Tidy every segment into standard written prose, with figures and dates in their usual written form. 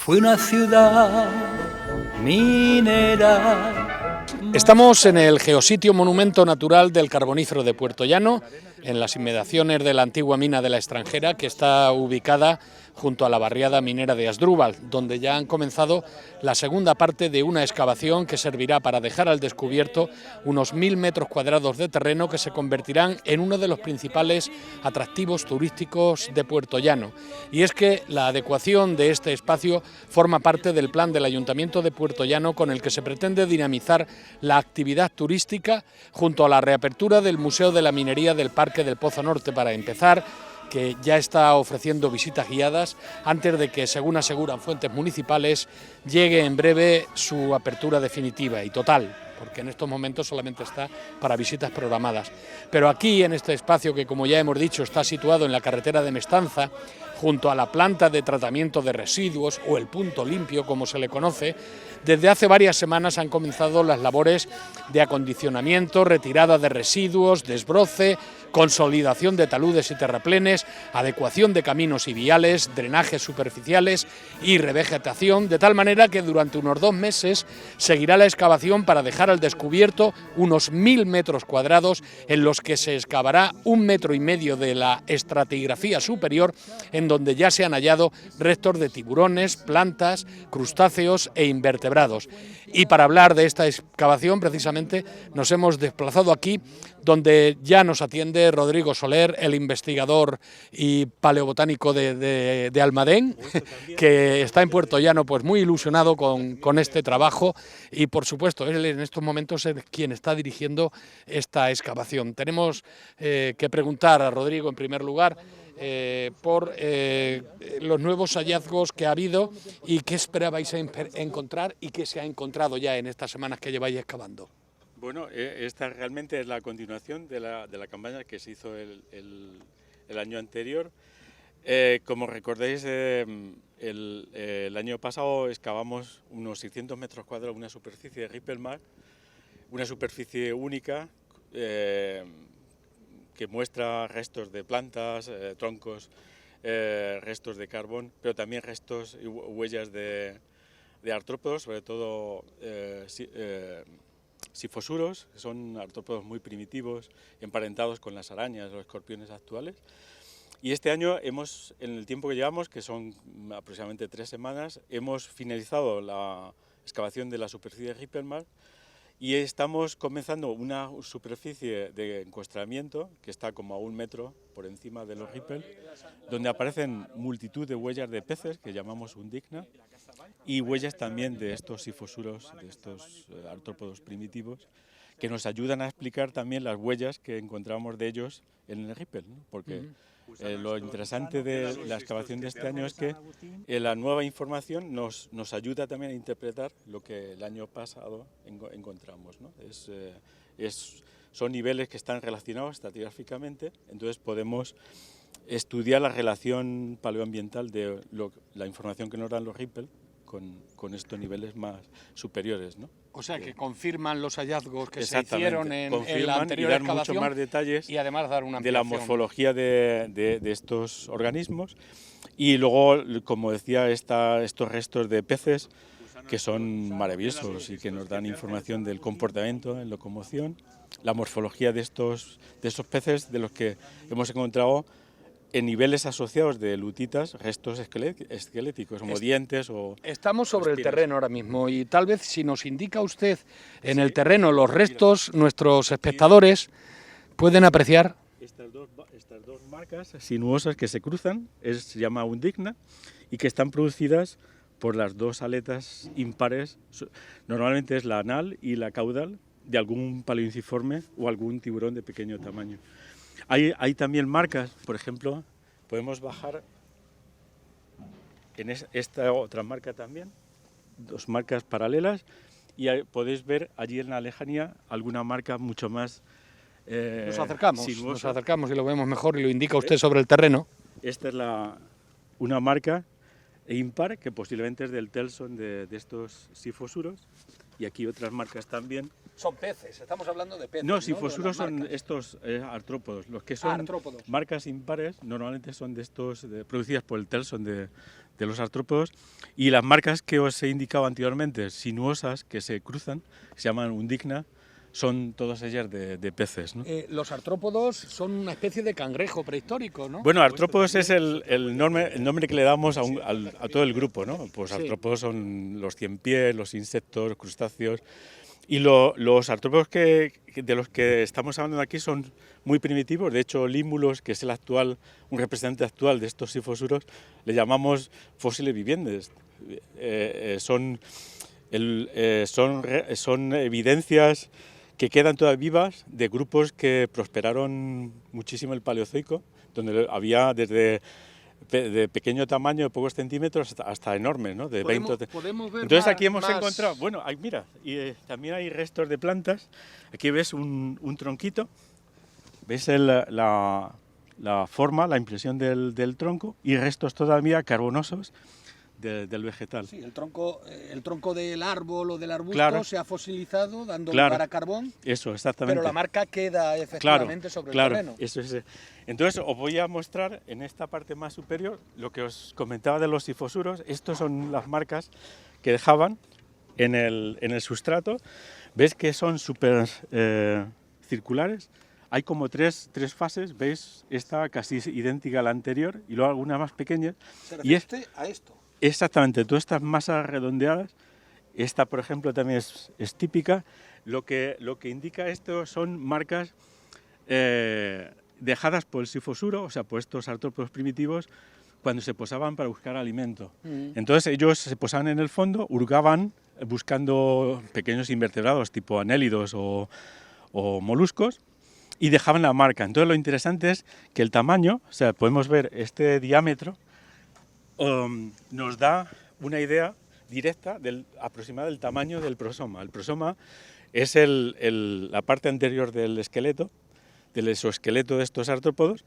Fue una ciudad minera. Estamos en el geositio Monumento Natural del Carbonífero de Puerto Llano, en las inmediaciones de la antigua mina de la Extranjera, que está ubicada junto a la barriada minera de Asdrúbal, donde ya han comenzado la segunda parte de una excavación que servirá para dejar al descubierto unos 1000 metros cuadrados de terreno que se convertirán en uno de los principales atractivos turísticos de Puerto Llano. Y es que la adecuación de este espacio forma parte del plan del Ayuntamiento de Puerto Llano, con el que se pretende dinamizar la actividad turística junto a la reapertura del Museo de la Minería del Parque del Pozo Norte, para empezar, que ya está ofreciendo visitas guiadas antes de que, según aseguran fuentes municipales, llegue en breve su apertura definitiva y total, porque en estos momentos solamente está para visitas programadas. Pero aquí, en este espacio que, como ya hemos dicho, está situado en la carretera de Mestanza, junto a la planta de tratamiento de residuos, o el punto limpio, como se le conoce, desde hace varias semanas han comenzado las labores de acondicionamiento, retirada de residuos, desbroce, consolidación de taludes y terraplenes, adecuación de caminos y viales, drenajes superficiales y revegetación, de tal manera que durante unos 2 meses seguirá la excavación para dejar al descubierto unos 1000 metros cuadrados, en los que se excavará 1,5 metros de la estratigrafía superior, en donde ya se han hallado restos de tiburones, plantas, crustáceos e invertebrados. Y para hablar de esta excavación, precisamente, nos hemos desplazado aquí, donde ya nos atiende Rodrigo Soler, el investigador y paleobotánico de Almadén, que está en Puerto Llano, pues muy ilusionado con este trabajo, y por supuesto él en estos momentos es quien está dirigiendo esta excavación. Tenemos que preguntar a Rodrigo, en primer lugar, por los nuevos hallazgos que ha habido y qué esperabais encontrar y qué se ha encontrado ya en estas semanas que lleváis excavando. Bueno, esta realmente es la continuación de la campaña que se hizo el año anterior. Como recordáis, el año pasado excavamos unos 600 metros cuadrados, una superficie de Rippelmark, una superficie única que muestra restos de plantas, troncos, restos de carbón, pero también restos y huellas de artrópodos, sobre todo sifosuros, que son artrópodos muy primitivos, emparentados con las arañas o escorpiones actuales. Y este año en el tiempo que llevamos, que son aproximadamente 3 semanas, hemos finalizado la excavación de la superficie de Rippelmark y estamos comenzando una superficie de encuestramiento que está como a 1 metro por encima de los Rippel, donde aparecen multitud de huellas de peces que llamamos undicna, y huellas también de estos sifosuros, de estos artrópodos primitivos, que nos ayudan a explicar también las huellas que encontramos de ellos en el Rippel, ¿no? Porque lo interesante de la excavación de este año es que la nueva información nos ayuda también a interpretar lo que el año pasado encontramos, ¿no? Son niveles que están relacionados estratigráficamente, entonces podemos estudiar la relación paleoambiental de la información que nos dan los Rippel con estos niveles más superiores, ¿no? O sea, que confirman los hallazgos que se hicieron en la anterior y dar excavación, mucho más detalles y además dar una de la ampliación. morfología de estos organismos. Y luego, como decía, estos restos de peces que son maravillosos y que nos dan información del comportamiento en locomoción, la morfología de estos peces, de los que hemos encontrado en niveles asociados de lutitas, restos esqueléticos, como dientes o... Estamos sobre el terreno ahora mismo, y tal vez si nos indica usted en el terreno los restos, nuestros espectadores pueden apreciar... Estas dos marcas sinuosas que se cruzan, se llama undicna, y que están producidas por las 2 aletas impares, normalmente es la anal y la caudal, de algún paleoinciforme o algún tiburón de pequeño tamaño. Hay también marcas, por ejemplo, podemos bajar en esta otra marca también, 2 marcas paralelas, y podéis ver allí en la lejanía alguna marca mucho más Nos sinuosa. acercamos y lo vemos mejor, y lo indica usted sobre el terreno. Esta es una marca impar, que posiblemente es del telson de estos sifosuros, y aquí otras marcas también. Son peces, estamos hablando de peces. No, sifosuros son estos artrópodos. Los que son artrópodos. marcas impares normalmente son de estos producidas por el telson de de los artrópodos, y las marcas que os he indicado anteriormente, sinuosas, que se cruzan, se llaman undigna, son todas ellas de peces, ¿no? Los artrópodos son una especie de cangrejo prehistórico, ¿no? Bueno, artrópodos es el nombre que le damos a todo el grupo, ¿no? Pues Sí. artrópodos son los ciempiés, los insectos, crustáceos, y los artrópodos de los que estamos hablando aquí son muy primitivos. De hecho, Límulos, que es un representante actual de estos sifosuros, le llamamos fósiles vivientes. Son evidencias que quedan todavía vivas de grupos que prosperaron muchísimo el Paleozoico, donde había desde de pequeño tamaño, de pocos centímetros, hasta enormes, ¿no? De 20. Podemos ver. Entonces aquí hemos encontrado, bueno, mira, y también hay restos de plantas. Aquí ves un tronquito, ves la forma, la impresión del tronco, y restos todavía carbonosos del vegetal. Sí, el tronco del árbol o del arbusto, Claro. se ha fosilizado, dando Claro. lugar a carbón, Eso, exactamente. pero la marca queda efectivamente sobre el terreno. Eso es. Entonces os voy a mostrar en esta parte más superior lo que os comentaba de los sifosuros. Estos son las marcas que dejaban en el sustrato. ¿Ves que son súper circulares? Hay como tres fases, ¿veis? Esta casi idéntica a la anterior y luego algunas más pequeñas. Se Y refiere a esto. Exactamente, todas estas masas redondeadas, esta por ejemplo también es típica. Lo que indica esto son marcas dejadas por el sifosuro, o sea, por estos artrópodos primitivos, cuando se posaban para buscar alimento. Entonces ellos se posaban en el fondo, hurgaban buscando pequeños invertebrados tipo anélidos o moluscos, y dejaban la marca. Entonces lo interesante es que el tamaño, o sea, podemos ver este diámetro, nos da una idea directa aproximada del tamaño del prosoma. El prosoma es la parte anterior del esqueleto, del exoesqueleto de estos artrópodos,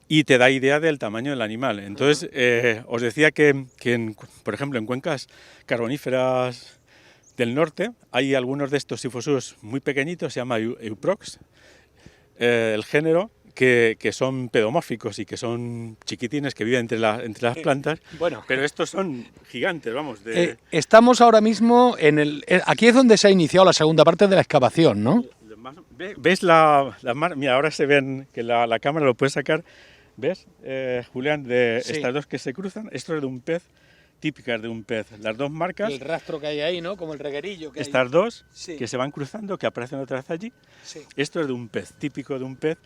y te da idea del tamaño del animal. Entonces, os decía que por ejemplo, en cuencas carboníferas del norte hay algunos de estos sifosuros muy pequeñitos, se llama Euprox, el género, que son pedomórficos y que son chiquitines que viven entre las plantas, Bueno, pero estos son gigantes, vamos. estamos ahora mismo aquí es donde se ha iniciado la segunda parte de la excavación, ¿no? ¿Ves mira, ahora se ven que la cámara lo puede sacar, ¿ves, Julián? Sí. Estas dos que se cruzan, esto es de un pez, típicas de un pez. Las dos marcas, El rastro que hay ahí, ¿no? Como el reguerillo que estas dos Sí. que se van cruzando, que aparecen otra vez allí, Sí. esto es de un pez, típico de un pez,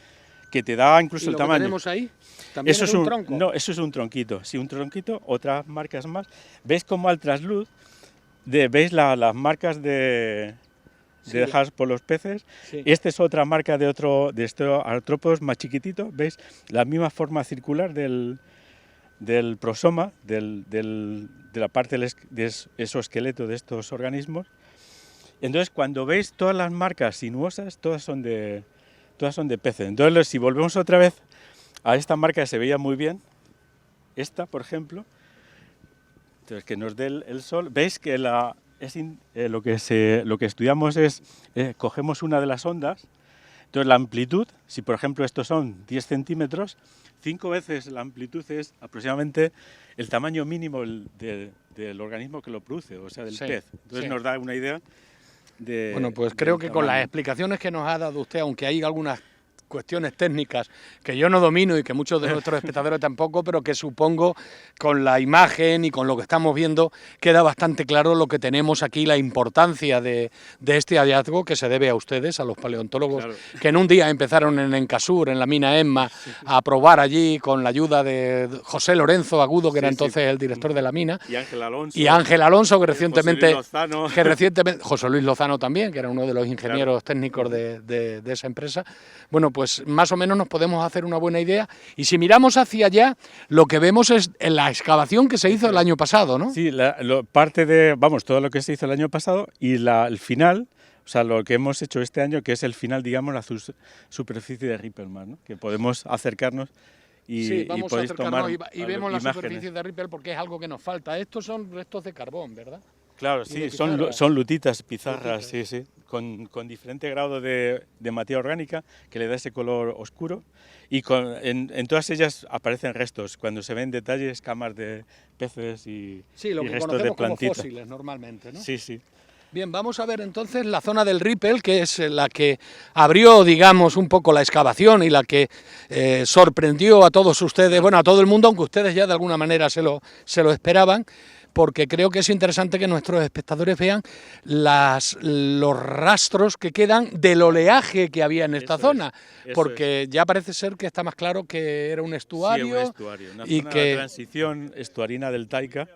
que te da incluso ¿Y el lo tamaño. que tenemos ahí? ¿También Eso es un tronco? No, eso es un tronquito. Sí, un tronquito, otras marcas más. ¿Veis cómo al trasluz, veis las marcas Sí. dejadas por los peces? Sí. Esta es otra marca de estos artrópodos más chiquititos. ¿Veis? La misma forma circular del prosoma, de la parte del exoesqueleto de estos organismos. Entonces, cuando veis todas las marcas sinuosas, todas son de peces. Entonces, si volvemos otra vez a esta marca que se veía muy bien, esta, por ejemplo, entonces que nos dé el sol, veis que lo que estudiamos es, cogemos una de las ondas, entonces la amplitud, si por ejemplo estos son 10 centímetros, 5 veces la amplitud es aproximadamente el tamaño mínimo del organismo que lo produce, o sea, del Sí, pez. Entonces sí. nos da una idea de... Bueno, pues del creo que con las tamaño. explicaciones que nos ha dado usted, aunque hay algunas cuestiones técnicas que yo no domino y que muchos de nuestros espectadores tampoco, pero que supongo con la imagen y con lo que estamos viendo queda bastante claro lo que tenemos aquí, la importancia de este hallazgo que se debe a ustedes, a los paleontólogos, Claro. que en un día empezaron en Encasur, en la mina Emma, a probar allí con la ayuda de José Lorenzo Agudo, que era Sí, sí. entonces el director de la mina, Y Ángel Alonso. y Ángel Alonso, que recientemente... Lozano. José Luis Lozano también, que era uno de los ingenieros técnicos de esa empresa. Bueno, pues más o menos nos podemos hacer una buena idea. Y si miramos hacia allá, lo que vemos es la excavación que se hizo el año pasado, ¿no? Sí, parte de, vamos, todo lo que se hizo el año pasado y el final, o sea, lo que hemos hecho este año, que es el final, digamos, la superficie de Rippelman, ¿no? Que podemos acercarnos y, Sí, vamos a podéis acercarnos tomar y vemos la imágenes. superficie de Rippel porque es algo que nos falta. Estos son restos de carbón, ¿verdad? Claro, y de sí, son pizarras. lutitas, pizarras, Lutitas. sí, sí, con diferente grado de materia orgánica que le da ese color oscuro y en todas ellas aparecen restos, cuando se ven detalles, escamas de peces Sí, lo y que restos de conocemos como plantitas. fósiles normalmente, ¿no? Sí, sí. Bien, vamos a ver entonces la zona del Rippel, que es la que abrió, digamos, un poco la excavación y la que sorprendió a todos ustedes, bueno, a todo el mundo, aunque ustedes ya de alguna manera se lo esperaban, porque creo que es interesante que nuestros espectadores vean los rastros que quedan del oleaje que había en esta Eso zona, es, eso es. porque ya parece ser que está más claro que era un Sí, es un estuario estuario, una y zona de que... transición estuarina del Taika.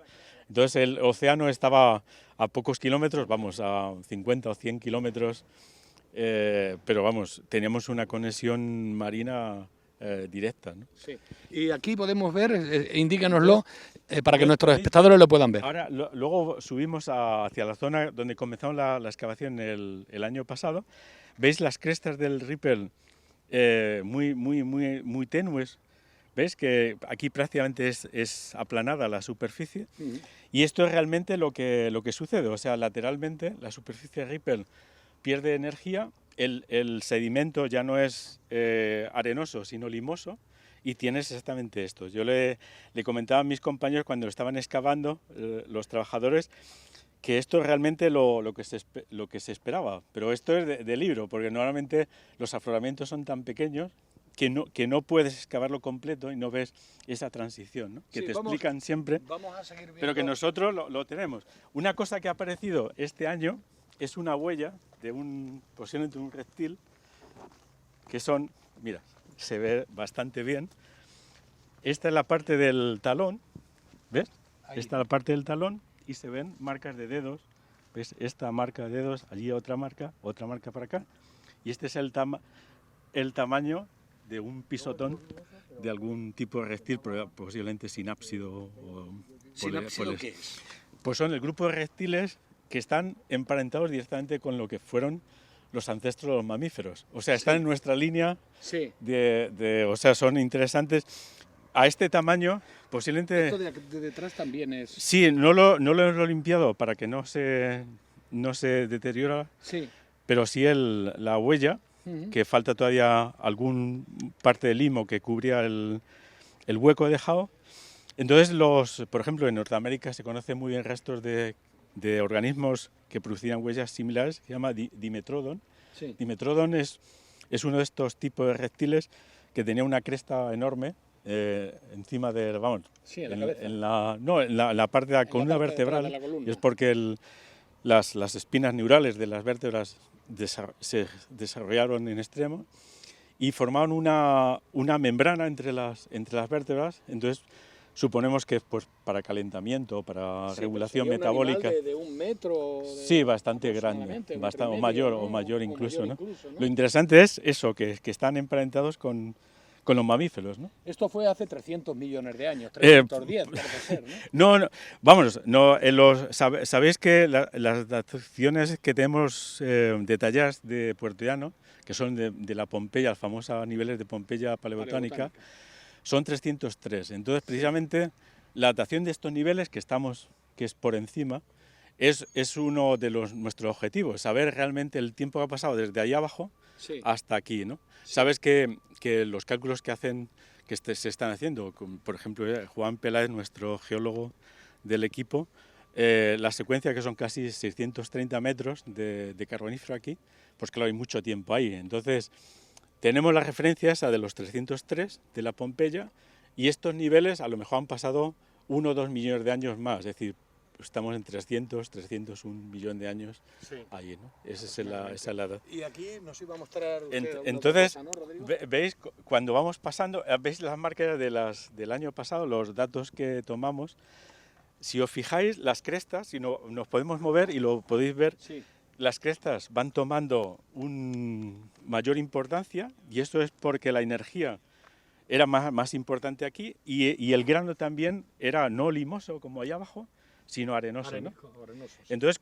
Entonces el océano estaba a pocos kilómetros, vamos, a 50 o 100 kilómetros, pero vamos, teníamos una conexión marina directa, ¿no? Sí. Y aquí podemos ver, indícanoslo, para que ¿Veis? nuestros espectadores lo puedan ver. Ahora, luego subimos hacia la zona donde comenzamos la excavación el año pasado. ¿Veis las crestas del Rippel muy tenues? ¿Veis que aquí prácticamente es aplanada la superficie? Y esto es realmente lo que sucede. O sea, lateralmente la superficie Rippel pierde energía, el sedimento ya no es arenoso, sino limoso, y tienes exactamente esto. Yo le comentaba a mis compañeros cuando lo estaban excavando, los trabajadores, que esto es realmente lo que se esperaba, pero esto es de libro, porque normalmente los afloramientos son tan pequeños que no puedes excavarlo completo y no ves esa transición, ¿no? Que Sí, te vamos, explican siempre, vamos a seguir viendo. pero que nosotros lo tenemos. Una cosa que ha aparecido este año es una huella de posiblemente un reptil, que son, mira, se ve bastante bien. Esta es la parte del talón, ¿ves? Ahí. Esta es la parte del talón y se ven marcas de dedos. ¿Ves? Esta marca de dedos, allí otra marca para acá. Y este es el tamaño de un pisotón de algún tipo de reptil, posiblemente sinápsido. ¿Sinápsido qué es? Pues son el grupo de reptiles que están emparentados directamente con lo que fueron los ancestros de los mamíferos. O sea, están en nuestra línea Sí. o sea, son interesantes. A este tamaño, posiblemente... Esto de detrás también es... Sí, no lo he limpiado para que no se deteriora, Sí. pero sí la huella, que falta todavía algún parte de limo que cubría el hueco dejado. Entonces, por ejemplo, en Norteamérica se conocen muy bien restos de organismos que producían huellas similares, que se llama Dimetrodon. Sí. Dimetrodon es uno de estos tipos de reptiles que tenía una cresta enorme encima de, vamos, Sí, en la cabeza. en la parte de la columna vertebral, de la columna. y es porque las espinas neurales de las vértebras se desarrollaron en extremo y formaron una membrana entre las vértebras. Entonces suponemos que pues para calentamiento, para regulación metabólica. Un de 1 metro. Sí, bastante grande, bastante, o mayor incluso, ¿no? ¿no? Lo interesante es eso, que están emparentados con los mamíferos, ¿no? Esto fue hace 300 millones de años, 310 parece ser, ¿no? No, vamos, no, sabéis que las dataciones que tenemos detalladas de Puerto Llano, que son de la Pompeya, las famosas niveles de Pompeya paleobotánica, son 303. Entonces, precisamente, la datación de estos niveles que es por encima, es uno de nuestros objetivos, saber realmente el tiempo que ha pasado desde ahí abajo hasta aquí, ¿no? Sí. Sabes que los cálculos que se están haciendo, por ejemplo, Juan Peláez, nuestro geólogo del equipo, la secuencia, que son casi 630 metros de carbonífero aquí, pues claro, hay mucho tiempo ahí. Entonces, tenemos las referencias a de los 303 de la Pompeya, y estos niveles a lo mejor han pasado 1 o 2 millones de años más, es decir, estamos en 301 millón de años ahí, ¿no? Esa es la edad. Y aquí nos iba a mostrar entonces, cosa, ¿no, Rodrigo? veis, cuando vamos pasando, veis las marcas del año pasado, los datos que tomamos. Si os fijáis, las crestas, si no, nos podemos mover y lo podéis ver, las crestas van tomando mayor importancia, y esto es porque la energía era más importante aquí, y el grano también era no limoso como allá abajo, sino arenoso, ¿no? Entonces,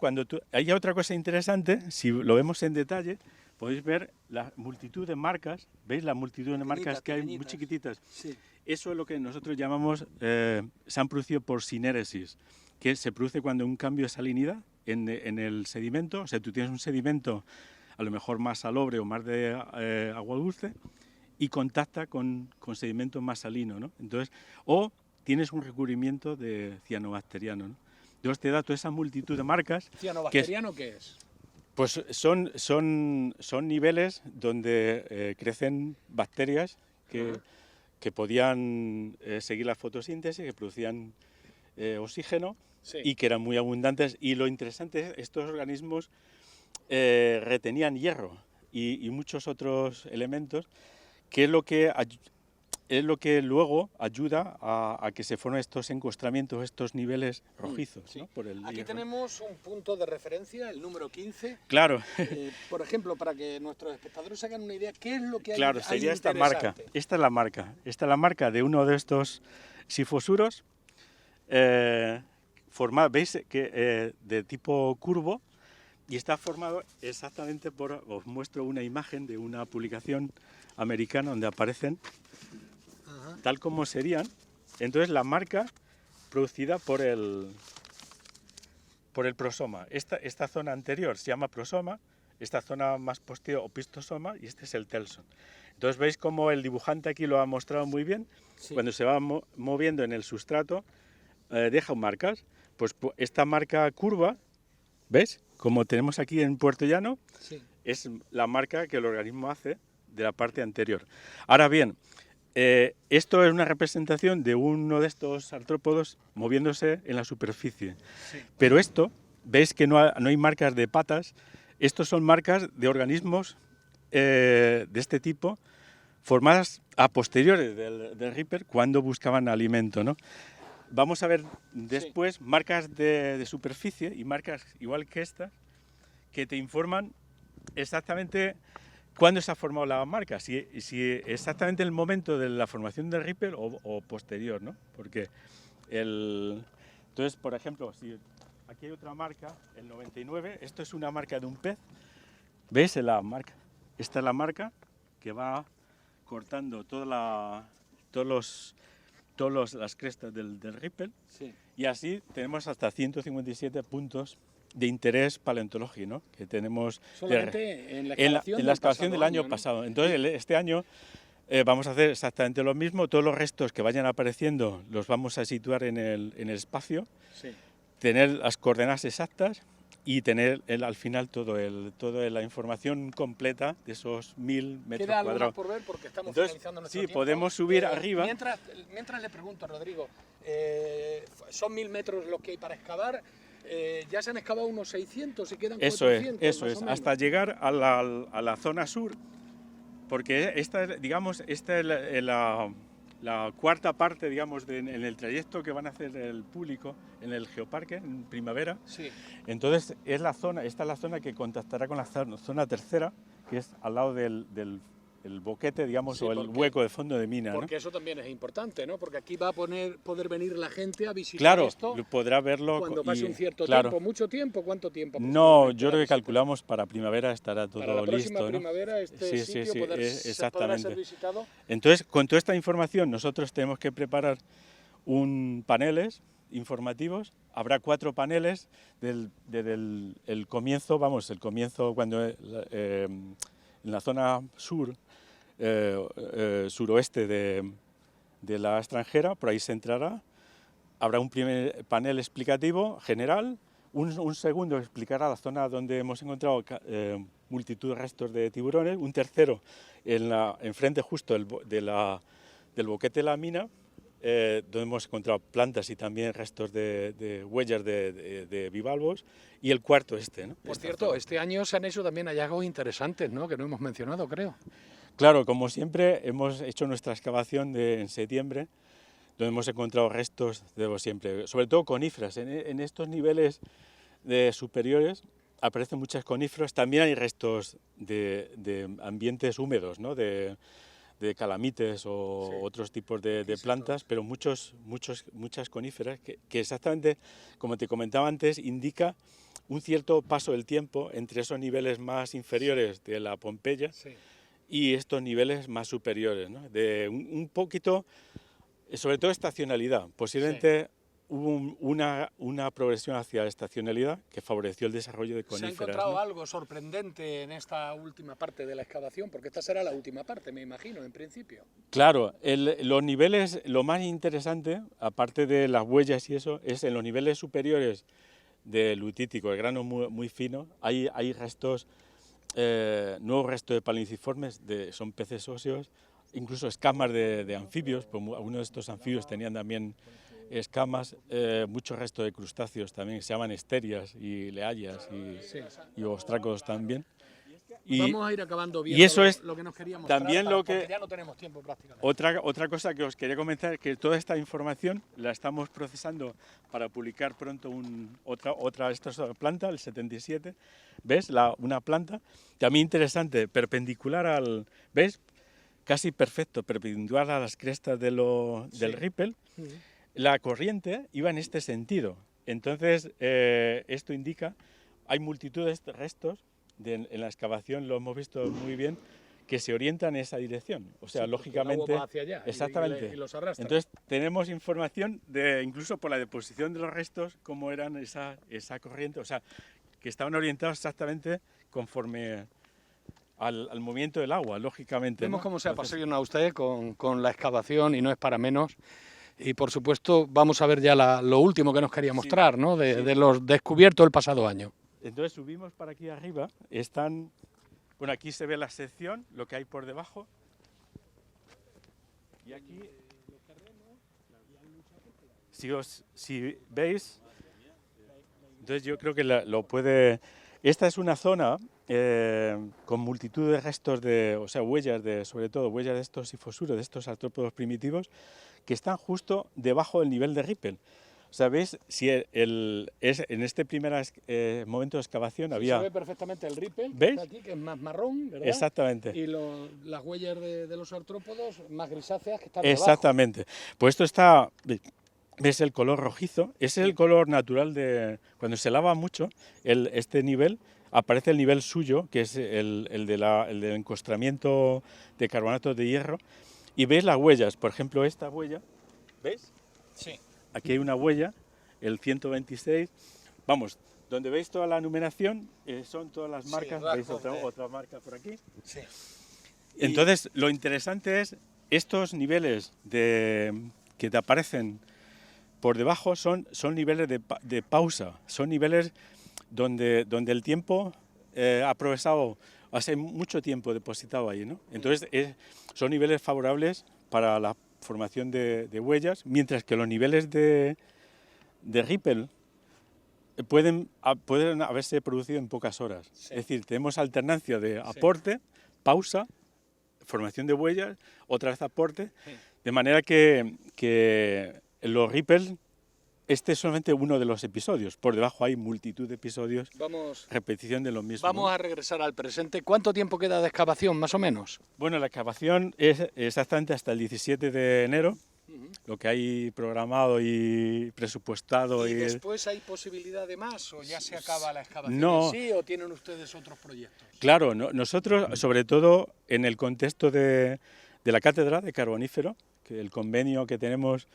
hay otra cosa interesante, si lo vemos en detalle, podéis ver la multitud de marcas, ¿veis la multitud de marcas que hay muy chiquititas? Sí. Eso es lo que nosotros llamamos, se han producido por sinéresis. que se produce cuando hay un cambio de salinidad en el sedimento. O sea, tú tienes un sedimento a lo mejor más salobre o más de agua dulce y contacta con sedimento más salino, ¿no? Entonces, o tienes un recubrimiento de cianobacteriano, ¿no? Entonces te da toda esa multitud de marcas. ¿Cianobacteriano qué es? Pues son niveles donde crecen bacterias que podían seguir la fotosíntesis, que producían oxígeno, Sí. y que eran muy abundantes. Y lo interesante es que estos organismos retenían hierro y muchos otros elementos, que es lo que luego ayuda a que se formen estos encostramientos, estos niveles rojizos. Sí. ¿no? Por el Aquí hierro. tenemos un punto de referencia, el número 15. Claro. Por ejemplo, para que nuestros espectadores se hagan una idea, ¿qué es lo que hay? Claro, hay sería esta marca. interesante? Esta es la marca. Esta es la marca de uno de estos sifosuros, formado, veis que de tipo curvo, y está formado exactamente por, os muestro una imagen de una publicación americana donde aparecen tal como serían. Entonces la marca producida por el prosoma. Esta zona anterior se llama prosoma, esta zona más posterior opistosoma, y este es el telson. Entonces veis como el dibujante aquí lo ha mostrado muy bien. Sí. Cuando se va moviendo en el sustrato deja marcas. Pues esta marca curva, ¿ves? Como tenemos aquí en Puerto Llano, Sí. es la marca que el organismo hace de la parte anterior. Ahora bien, esto es una representación de uno de estos artrópodos moviéndose en la superficie. Sí. Pero esto, veis que no hay marcas de patas, estos son marcas de organismos de este tipo, formadas a posteriores del Ripper cuando buscaban alimento, ¿no? Vamos a ver después marcas de superficie y marcas igual que estas, que te informan exactamente cuándo se ha formado la marca, si exactamente el momento de la formación del Ripper o posterior, ¿no? Porque entonces, por ejemplo, si aquí hay otra marca, el 99, esto es una marca de un pez, ¿ves la marca? Esta es la marca que va cortando las crestas del Ripper, Sí. y así tenemos hasta 157 puntos de interés paleontológico, ¿no? Que tenemos Solamente en la en excavación, la excavación del año ¿no? pasado. Entonces, este año vamos a hacer exactamente lo mismo. Todos los restos que vayan apareciendo los vamos a situar en el espacio, Sí. tener las coordenadas exactas y tener al final toda la información completa de esos 1000 metros Queda algo más cuadrados. por ver porque estamos Entonces, finalizando nuestro sí, tiempo. podemos subir arriba. Mientras le pregunto a Rodrigo, son 1000 metros lo que hay para excavar. Ya se han excavado unos 600 y quedan 400. Eso más es, o menos. hasta llegar a la zona sur, porque esta es la cuarta parte, digamos, en el trayecto que van a hacer el público en el Geoparque en primavera. Sí. Entonces esta es la zona que contactará con la zona tercera, que es al lado del boquete, digamos, Sí, o el porque- hueco de fondo de mina, ¿no? Porque eso también es importante, ¿no? Porque aquí va a poder venir la gente a visitar Claro, esto podrá verlo. cuando pase un cierto claro. tiempo. ¿Mucho tiempo? ¿Cuánto tiempo? No, aproximadamente yo la creo que visita? calculamos para primavera estará todo Para la próxima listo, ¿no? primavera este Sí, sitio sí, podrá exactamente. ser visitado. Entonces, con toda esta información, nosotros tenemos que preparar paneles informativos. Habrá 4 paneles desde el comienzo, el comienzo cuando en la zona sur, suroeste de la extranjera, por ahí se entrará. Habrá un primer panel explicativo general, un segundo explicará la zona donde hemos encontrado multitud de restos de tiburones, un tercero enfrente justo del boquete de la mina, donde hemos encontrado plantas y también restos de huellas de bivalvos, y el cuarto ¿no? Por Esta cierto, zona. este año se han hecho también hallazgos interesantes, ¿no? Que no hemos mencionado, creo. Claro, como siempre, hemos hecho nuestra excavación en septiembre, donde hemos encontrado restos siempre, sobre todo coníferas. En estos niveles superiores aparecen muchas coníferas. También hay restos de ambientes húmedos, ¿no? de calamites o Sí. otros tipos de plantas, pero muchas coníferas que exactamente, como te comentaba antes, indica un cierto paso del tiempo entre esos niveles más inferiores de la Pompeya Sí. y estos niveles más superiores, ¿no? De un poquito, sobre todo estacionalidad. Posiblemente hubo una progresión hacia la estacionalidad que favoreció el desarrollo de ¿Se ha coníferas. encontrado ¿no? algo sorprendente en esta última parte de la excavación? Porque esta será la última parte, me imagino, en principio. Claro, los niveles, lo más interesante, aparte de las huellas y eso, es en los niveles superiores del lutítico, el grano muy fino, hay restos, nuevos restos de palinciformes, son peces óseos, incluso escamas de anfibios, pues algunos de estos anfibios tenían también escamas, muchos restos de crustáceos también, que se llaman esterias y leallas y ostrácodos también. Y vamos a ir acabando viendo eso es lo que nos queríamos mostrar, también lo que... porque ya no tenemos tiempo prácticamente. Otra cosa que os quería comentar es que toda esta información la estamos procesando para publicar pronto esta planta, el 77, ¿ves? Una planta también interesante, perpendicular al... ¿ves? Casi perfecto, perpendicular a las crestas del Rippel. La corriente iba en este sentido. Entonces, esto indica, hay multitud de restos, en la excavación lo hemos visto muy bien, que se orientan en esa dirección. O sea, lógicamente... El agua va hacia allá exactamente. y los arrastra. Entonces, tenemos información incluso por la deposición de los restos, cómo eran esa corriente, o sea, que estaban orientados exactamente conforme al movimiento del agua, lógicamente. Vemos ¿no? cómo se apasiona usted con la excavación y no es para menos. Y por supuesto vamos a ver ya lo último que nos quería mostrar, ¿no? De los descubiertos el pasado año. Entonces subimos para aquí arriba, bueno, aquí se ve la sección, lo que hay por debajo. Y aquí, si veis, entonces yo creo que lo puede... Esta es una zona con multitud de restos, o sea, huellas, sobre todo huellas de estos sifosuros, de estos artrópodos primitivos, que están justo debajo del nivel de Rippel. O sea, ¿veis? En este primer momento de excavación había... Se ve perfectamente el Rippel, ¿veis? que está aquí, que es más marrón, ¿verdad? Exactamente. Y las huellas de los artrópodos más grisáceas que están exactamente. debajo. Pues esto está... ¿Ves el color rojizo? Ese es el color natural de... Cuando se lava mucho, este nivel, aparece el nivel suyo, que es el del encostramiento de carbonato de hierro, y ves las huellas. Por ejemplo, esta huella, ¿ves? Sí. Aquí hay una huella, el 126. Vamos, donde veis toda la numeración, son todas las marcas. ¿Veis otra marca por aquí? Sí. Entonces, lo interesante es estos niveles que te aparecen por debajo son niveles de pausa, son niveles donde el tiempo ha progresado, hace mucho tiempo depositado ahí, ¿no? Entonces, son niveles favorables para la formación de huellas, mientras que los niveles de Rippel pueden haberse producido en pocas horas. Sí. Es decir, tenemos alternancia de aporte, pausa, formación de huellas, otra vez aporte, de manera que los Rippel, este es solamente uno de los episodios, por debajo hay multitud de episodios, repetición de lo mismo. Vamos a regresar al presente. ¿Cuánto tiempo queda de excavación, más o menos? Bueno, la excavación es exactamente hasta el 17 de enero, lo que hay programado y presupuestado. ¿Y después hay posibilidad de más o ya se acaba la excavación no, en sí o tienen ustedes otros proyectos? Claro, nosotros, sobre todo en el contexto de la Cátedra de Carbonífero, que el convenio que tenemos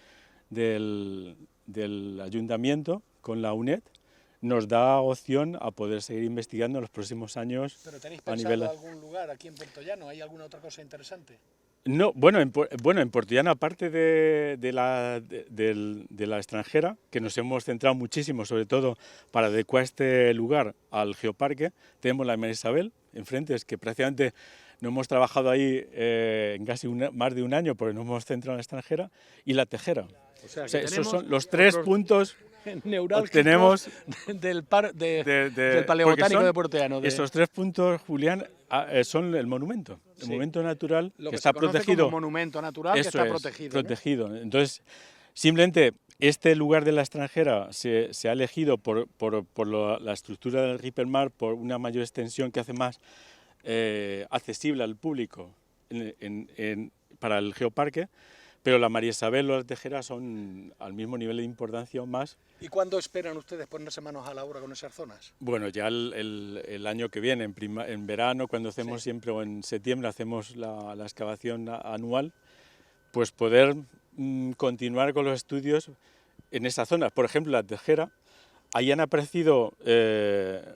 del Ayuntamiento con la UNED, nos da opción a poder seguir investigando en los próximos años. ¿Pero tenéis pensado algún lugar aquí en Puerto Llano? ¿Hay alguna otra cosa interesante? No, bueno, en Puerto Llano, aparte de la extranjera, que nos hemos centrado muchísimo, sobre todo para adecuar este lugar al geoparque, tenemos la María Isabel, enfrente, es que prácticamente no hemos trabajado ahí en casi más de un año porque nos hemos centrado en la extranjera, y la Tejera. O sea, esos son los tres puntos neurálgicos del paleobotánico de Puerto Llano. Esos 3 puntos, Julián, son el monumento natural que está protegido. Como monumento natural que está protegido. ¿no? Entonces, simplemente este lugar de la extranjera se ha elegido por la estructura del Rippelmar, por una mayor extensión que hace más accesible al público para el geoparque. Pero la María Isabel o la Tejera son al mismo nivel de importancia o más. ¿Y cuándo esperan ustedes ponerse manos a la obra con esas zonas? Bueno, ya el año que viene, en verano, cuando hacemos siempre, o en septiembre, hacemos la excavación anual, pues poder continuar con los estudios en esa zona, por ejemplo, la Tejera, ahí han aparecido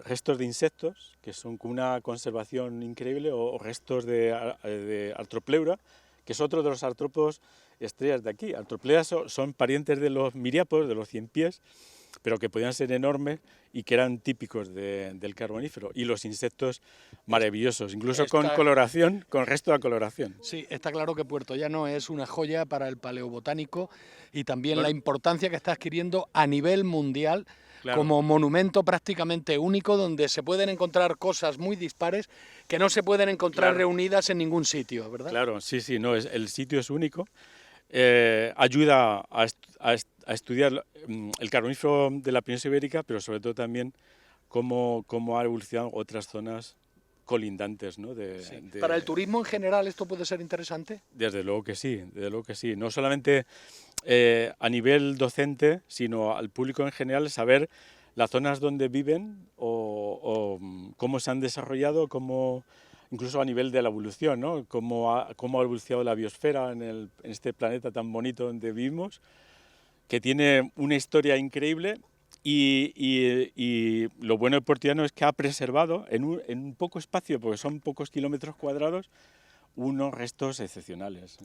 restos de insectos, que son con una conservación increíble, o restos de Artropleura, que es otro de los artrópodos estrellas de aquí. Artropleura son parientes de los miriápodos, de los ciempiés, pero que podían ser enormes y que eran típicos del Carbonífero. Y los insectos maravillosos, incluso con coloración, con resto de coloración. Sí, está claro que Puerto Llano es una joya para el paleobotánico y también la importancia que está adquiriendo a nivel mundial. Claro. Como monumento prácticamente único donde se pueden encontrar cosas muy dispares que no se pueden encontrar reunidas en ningún sitio, ¿verdad? Claro, sí, no, el sitio es único. Ayuda a estudiar el Carbonífero de la península ibérica, pero sobre todo también cómo ha evolucionado otras zonas colindantes, ¿no? ¿Para el turismo en general esto puede ser interesante? Desde luego que sí, no solamente a nivel docente, sino al público en general, saber las zonas donde viven o cómo se han desarrollado, incluso a nivel de la evolución, ¿no? Cómo ha evolucionado la biosfera en este planeta tan bonito donde vivimos, que tiene una historia increíble. Y lo bueno de Puerto Llano es que ha preservado en un poco espacio, porque son pocos kilómetros cuadrados, unos restos excepcionales.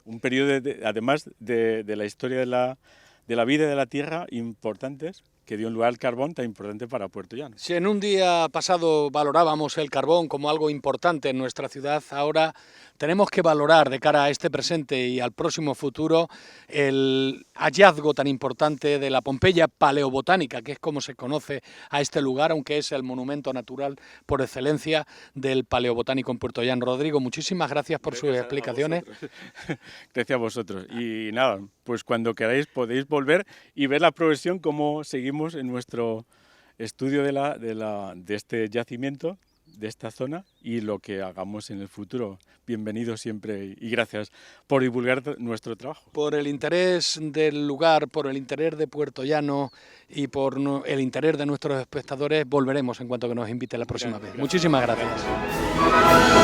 Un periodo, además de la historia de la vida y de la tierra, importantes, que dio lugar al carbón tan importante para Puerto Llano. Si en un día pasado valorábamos el carbón como algo importante en nuestra ciudad, ahora tenemos que valorar de cara a este presente y al próximo futuro el hallazgo tan importante de la Pompeya paleobotánica, que es como se conoce a este lugar, aunque es el monumento natural por excelencia del paleobotánico en Puerto Llano. Rodrigo, muchísimas gracias por sus explicaciones. Gracias a vosotros. Y nada, pues cuando queráis podéis volver y ver la progresión, cómo seguimos en nuestro estudio de este yacimiento, de esta zona, y lo que hagamos en el futuro. Bienvenidos siempre y gracias por divulgar nuestro trabajo. Por el interés del lugar, por el interés de Puerto Llano y por el interés de nuestros espectadores, volveremos en cuanto que nos invite la próxima vez. Muchísimas gracias.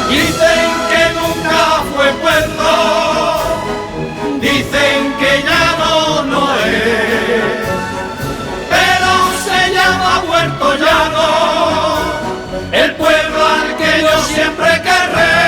Dicen que nunca fue puerto, dicen que ya no es, pero se llama Puerto Llano, el pueblo al que yo siempre querré.